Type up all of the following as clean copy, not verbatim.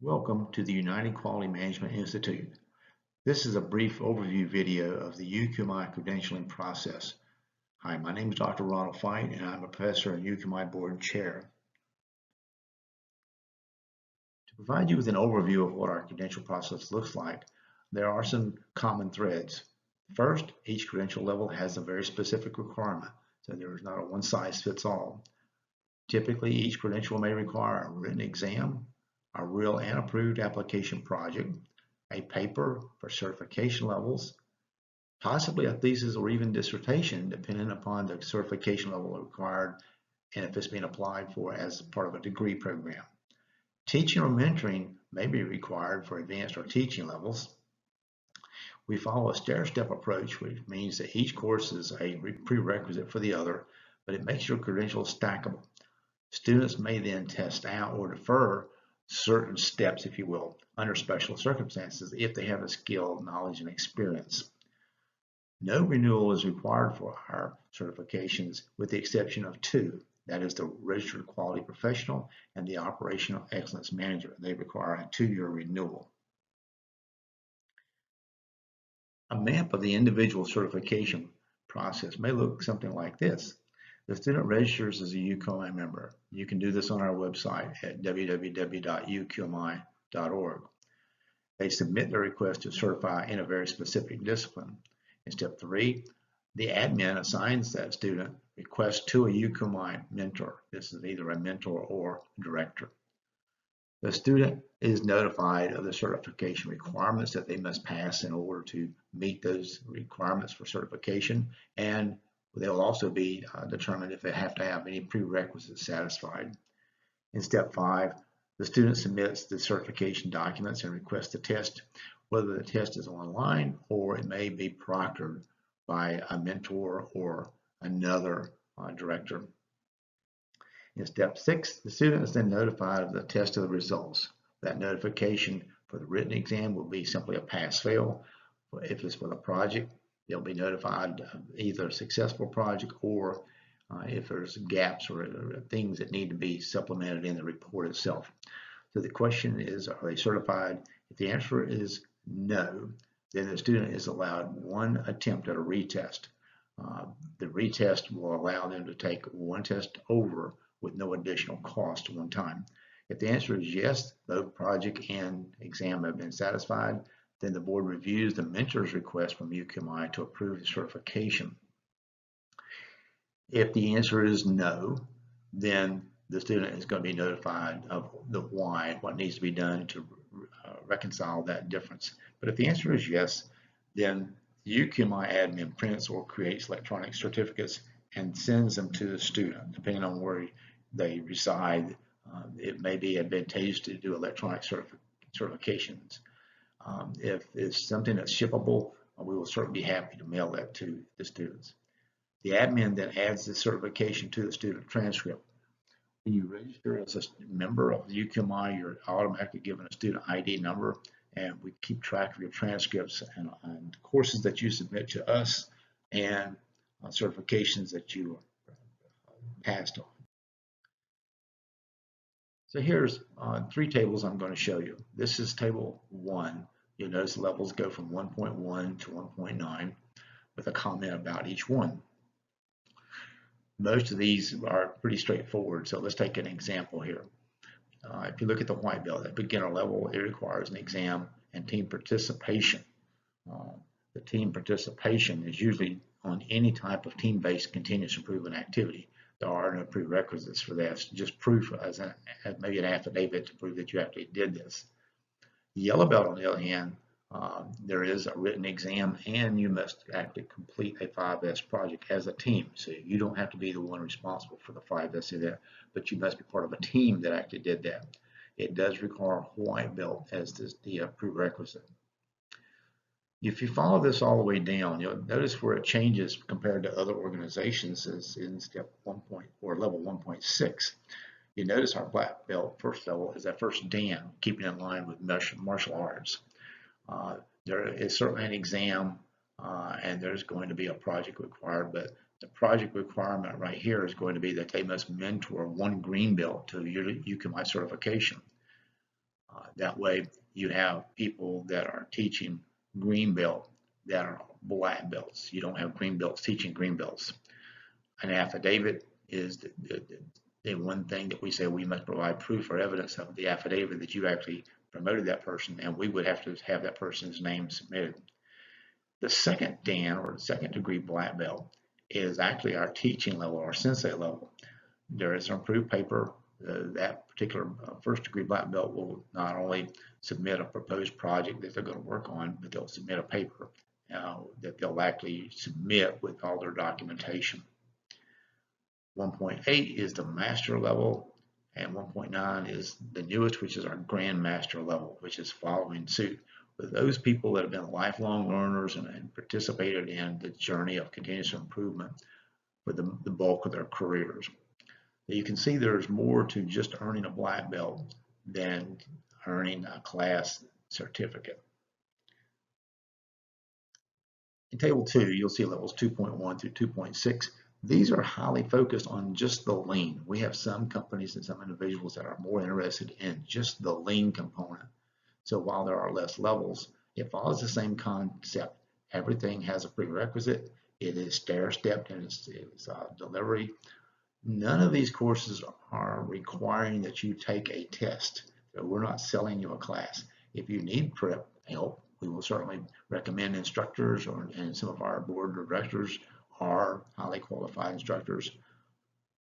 Welcome to the United Quality Management Institute. This is a brief overview video of the UQMI credentialing process. Hi, my name is Dr. Ronald Fight, and I'm a professor and UQMI board chair. To provide you with an overview of what our credential process looks like, there are some common threads. First, each credential level has a very specific requirement, so there is not a one-size-fits-all. Typically, each credential may require a written exam, a real and approved application project, a paper for certification levels, possibly a thesis or even dissertation, depending upon the certification level required and if it's being applied for as part of a degree program. Teaching or mentoring may be required for advanced or teaching levels. We follow a stair-step approach, which means that each course is a prerequisite for the other, but it makes your credentials stackable. Students may then test out or defer certain steps, if you will, under special circumstances if they have the skill, knowledge, and experience. No renewal is required for our certifications with the exception of two. That is the Registered Quality Professional and the Operational Excellence Manager. They require a 2-year renewal. A map of the individual certification process may look something like this. The student registers as a UQMI member. You can do this on our website at www.uqmi.org. They submit their request to certify in a very specific discipline. In step 3, the admin assigns that student request to a UQMI mentor. This is either a mentor or director. The student is notified of the certification requirements that they must pass in order to meet those requirements for certification, and they'll also be determined if they have to have any prerequisites satisfied. In step 5, the student submits the certification documents and requests the test, whether the test is online or it may be proctored by a mentor or another director. In step 6, the student is then notified of the test of the results. That notification for the written exam will be simply a pass-fail. If it's for a project, they'll be notified of either a successful project or if there's gaps or things that need to be supplemented in the report itself. So the question is, are they certified? If the answer is no, then the student is allowed one attempt at a retest. The retest will allow them to take one test over with no additional cost one time. If the answer is yes, both project and exam have been satisfied, then the board reviews the mentor's request from UQMI to approve the certification. If the answer is no, then the student is going to be notified of the why, what needs to be done to reconcile that difference. But if the answer is yes, then the UQMI admin prints or creates electronic certificates and sends them to the student, depending on where they reside. It may be advantageous to do electronic certifications. If it's something that's shippable, we will certainly be happy to mail that to the students. The admin then adds the certification to the student transcript. When you register as a member of the UQMI, you're automatically given a student ID number, and we keep track of your transcripts and courses that you submit to us and certifications that you passed on. So here's 3 tables I'm going to show you. This is table 1. You'll notice the levels go from 1.1 to 1.9 with a comment about each one. Most of these are pretty straightforward, so let's take an example here. If you look at the white belt, at beginner level, it requires an exam and team participation. The team participation is usually on any type of team-based continuous improvement activity. There are no prerequisites for that. It's just proof as maybe an affidavit to prove that you actually did this. The yellow belt, on the other hand, there is a written exam and you must actually complete a 5S project as a team. So you don't have to be the one responsible for the 5S event, but you must be part of a team that actually did that. It does require a white belt as the prerequisite. If you follow this all the way down, you'll notice where it changes compared to other organizations is in step 1 or level 1.6. You notice our black belt first level is that first Dan, keeping in line with martial arts. There is certainly an exam and there's going to be a project required, but the project requirement right here is going to be that they must mentor one green belt to UQMI certification. That way you have people that are teaching green belt that are black belts. You don't have green belts teaching green belts. An affidavit is the one thing that we say we must provide proof or evidence of the affidavit that you actually promoted that person, and we would have to have that person's name submitted. The second Dan, or the second degree black belt, is actually our teaching level, our sensei level. There is an approved paper. That particular first degree black belt will not only submit a proposed project that they're going to work on, but they'll submit a paper that they'll actually submit with all their documentation. 1.8 is the master level, and 1.9 is the newest, which is our grand master level, which is following suit with those people that have been lifelong learners and participated in the journey of continuous improvement for the bulk of their careers. You can see there's more to just earning a black belt than earning a class certificate. In Table 2, you'll see levels 2.1 through 2.6. These are highly focused on just the lean. We have some companies and some individuals that are more interested in just the lean component. So while there are less levels, it follows the same concept. Everything has a prerequisite. It is stair-stepped in its delivery. None of these courses are requiring that you take a test. So we're not selling you a class. If you need prep help, we will certainly recommend instructors, and some of our board of directors are highly qualified instructors.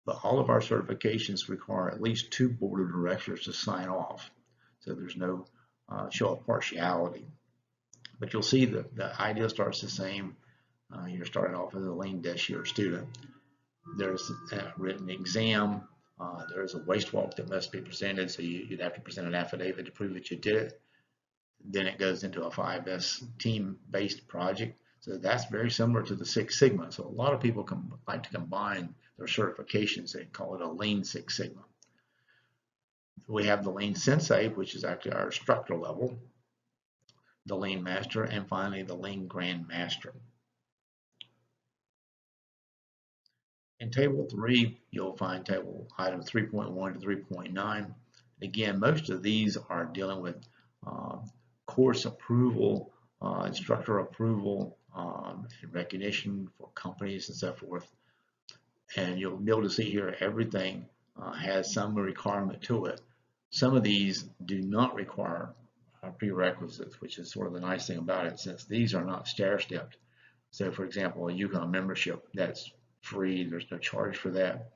But all of our certifications require at least 2 board of directors to sign off. So there's no show of partiality. But you'll see that the idea starts the same. You're starting off as a lean desk year student. There's a written exam. There's a waste walk that must be presented, so you'd have to present an affidavit to prove that you did it. Then it goes into a 5S team-based project. So that's very similar to the Six Sigma. So a lot of people like to combine their certifications. They call it a Lean Six Sigma. We have the Lean Sensei, which is actually our instructor level, the Lean Master, and finally the Lean Grand Master. In Table 3, you'll find table items 3.1 to 3.9. Again, most of these are dealing with course approval, instructor approval, and recognition for companies and so forth. And you'll be able to see here everything has some requirement to it. Some of these do not require prerequisites, which is sort of the nice thing about it, since these are not stair-stepped. So for example, a UQMI membership, that's free. There's no charge for that.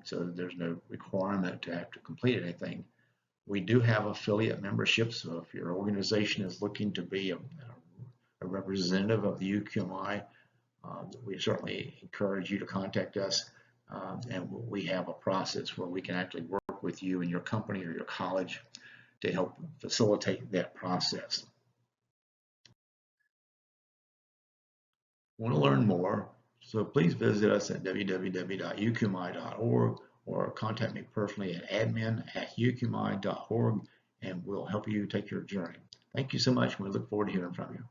So there's no requirement to have to complete anything. We do have affiliate memberships, so if your organization is looking to be a representative of the UQMI, we certainly encourage you to contact us, and we have a process where we can actually work with you and your company or your college to help facilitate that process. Want to learn more? So please visit us at www.uqmi.org or contact me personally at admin@uqmi.org, and we'll help you take your journey. Thank you so much. We look forward to hearing from you.